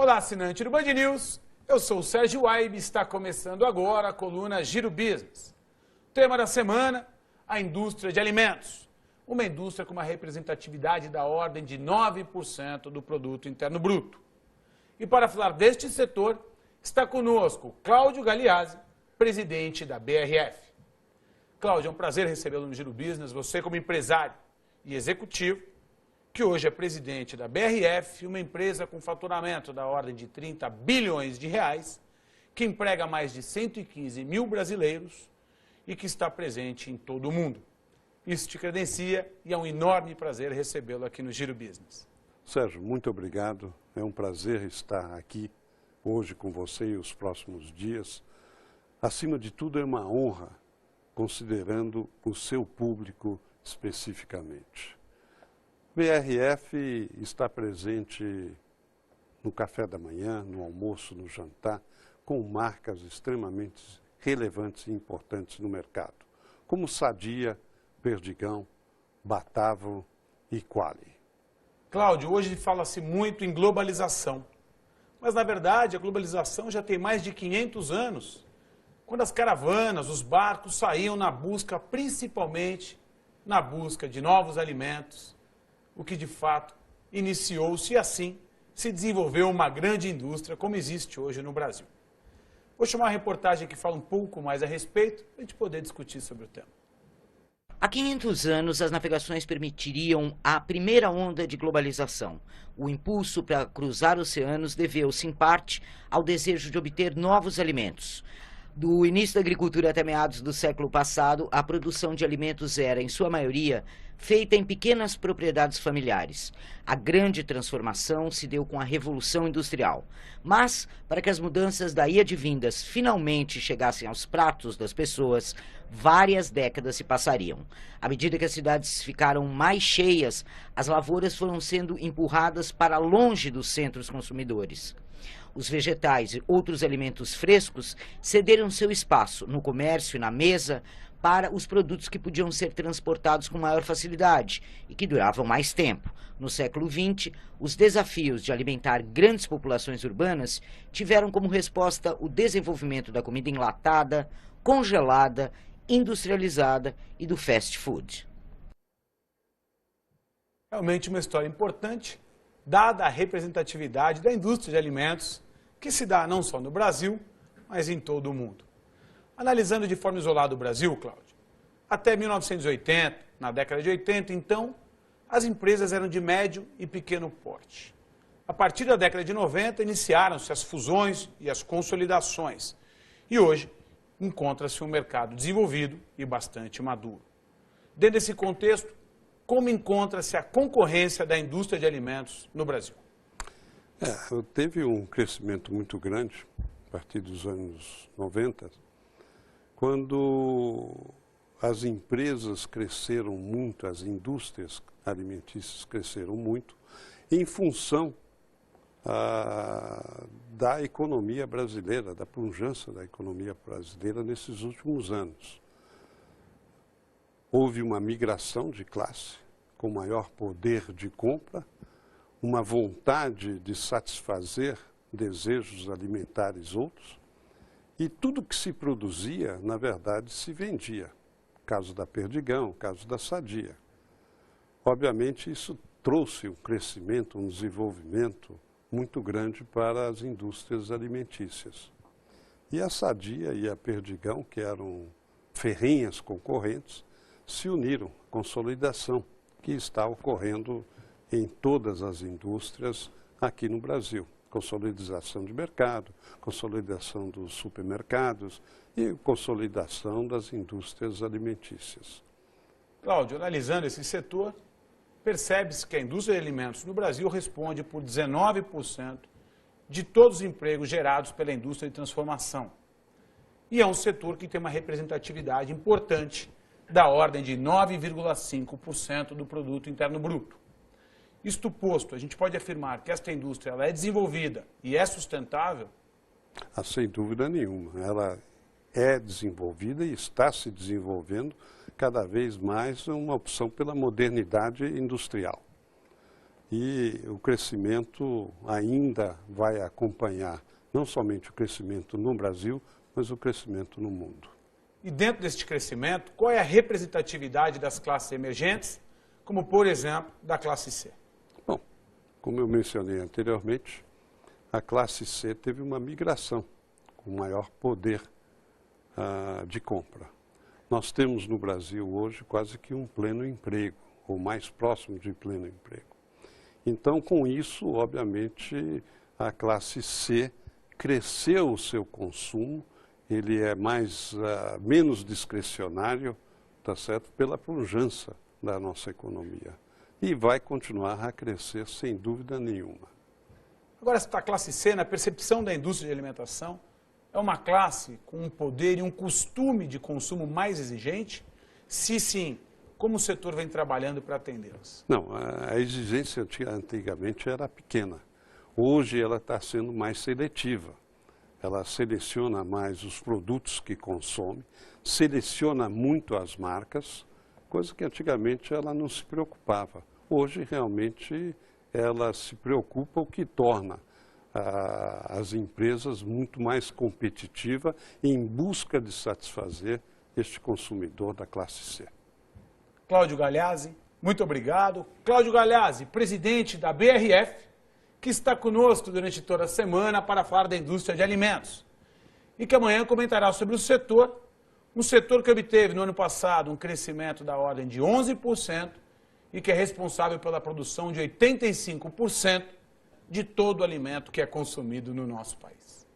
Olá, assinante do Band News, eu sou o Sérgio Waibe e está começando agora a coluna Giro Business. Tema da semana, a indústria de alimentos. Uma indústria com uma representatividade da ordem de 9% do produto interno bruto. E para falar deste setor, está conosco Cláudio Galeazzi, presidente da BRF. Cláudio, é um prazer recebê-lo no Giro Business, você como empresário e executivo, que hoje é presidente da BRF, uma empresa com faturamento da ordem de 30 bilhões de reais, que emprega mais de 115 mil brasileiros e que está presente em todo o mundo. Isso te credencia e é um enorme prazer recebê-lo aqui no Giro Business. Sérgio, muito obrigado. É um prazer estar aqui hoje com você e os próximos dias. Acima de tudo, é uma honra, considerando o seu público especificamente. BRF está presente no café da manhã, no almoço, no jantar, com marcas extremamente relevantes e importantes no mercado, como Sadia, Perdigão, Batavo e Qualy. Cláudio, hoje fala-se muito em globalização, mas na verdade a globalização já tem mais de 500 anos, quando as caravanas, os barcos saíam na busca, principalmente na busca de novos alimentos, o que de fato iniciou-se e assim se desenvolveu uma grande indústria como existe hoje no Brasil. Vou chamar uma reportagem que fala um pouco mais a respeito para a gente poder discutir sobre o tema. Há 500 anos, as navegações permitiriam a primeira onda de globalização. O impulso para cruzar oceanos deveu-se, em parte, ao desejo de obter novos alimentos. Do início da agricultura até meados do século passado, a produção de alimentos era, em sua maioria, feita em pequenas propriedades familiares. A grande transformação se deu com a Revolução Industrial. Mas, para que as mudanças daí advindas finalmente chegassem aos pratos das pessoas, várias décadas se passariam. À medida que as cidades ficaram mais cheias, as lavouras foram sendo empurradas para longe dos centros consumidores. Os vegetais e outros alimentos frescos cederam seu espaço no comércio e na mesa para os produtos que podiam ser transportados com maior facilidade e que duravam mais tempo. No século XX, os desafios de alimentar grandes populações urbanas tiveram como resposta o desenvolvimento da comida enlatada, congelada, industrializada e do fast food. Realmente uma história importante, dada a representatividade da indústria de alimentos, que se dá não só no Brasil, mas em todo o mundo. Analisando de forma isolada o Brasil, Cláudio, até 1980, na década de 80, então, as empresas eram de médio e pequeno porte. A partir da década de 90, iniciaram-se as fusões e as consolidações. E hoje, encontra-se um mercado desenvolvido e bastante maduro. Dentro desse contexto, como encontra-se a concorrência da indústria de alimentos no Brasil? Teve um crescimento muito grande a partir dos anos 90, quando as empresas cresceram muito, as indústrias alimentícias cresceram muito, em função da economia brasileira, da pujança da economia brasileira nesses últimos anos. Houve uma migração de classe, com maior poder de compra, uma vontade de satisfazer desejos alimentares outros, e tudo que se produzia, na verdade, se vendia. Caso da Perdigão, caso da Sadia. Obviamente, isso trouxe um crescimento, um desenvolvimento muito grande para as indústrias alimentícias. E a Sadia e a Perdigão, que eram ferrenhas concorrentes, se uniram, consolidação, que está ocorrendo em todas as indústrias aqui no Brasil. Consolidação de mercado, consolidação dos supermercados e consolidação das indústrias alimentícias. Cláudio, analisando esse setor, percebe-se que a indústria de alimentos no Brasil responde por 19% de todos os empregos gerados pela indústria de transformação. E é um setor que tem uma representatividade importante da ordem de 9,5% do produto interno bruto. Isto posto, a gente pode afirmar que esta indústria ela é desenvolvida e é sustentável? Sem dúvida nenhuma. Ela é desenvolvida e está se desenvolvendo cada vez mais uma opção pela modernidade industrial. E o crescimento ainda vai acompanhar não somente o crescimento no Brasil, mas o crescimento no mundo. E dentro deste crescimento, qual é a representatividade das classes emergentes, como por exemplo da classe C? Bom, como eu mencionei anteriormente, a classe C teve uma migração com maior poder de compra. Nós temos no Brasil hoje quase que um pleno emprego, ou mais próximo de pleno emprego. Então, com isso, obviamente, a classe C cresceu o seu consumo, ele é menos discricionário, tá certo? Pela pujança da nossa economia. E vai continuar a crescer sem dúvida nenhuma. Agora, a classe C, na percepção da indústria de alimentação, é uma classe com um poder e um costume de consumo mais exigente? Se sim, como o setor vem trabalhando para atendê-las? Não, a exigência antigamente era pequena. Hoje ela está sendo mais seletiva. Ela seleciona mais os produtos que consome, seleciona muito as marcas, coisa que antigamente ela não se preocupava. Hoje realmente ela se preocupa, o que torna as empresas muito mais competitivas em busca de satisfazer este consumidor da classe C. Cláudio Galhazzi, muito obrigado. Cláudio Galhazzi, presidente da BRF, que está conosco durante toda a semana para falar da indústria de alimentos. E que amanhã comentará sobre o setor, um setor que obteve no ano passado um crescimento da ordem de 11% e que é responsável pela produção de 85% de todo o alimento que é consumido no nosso país.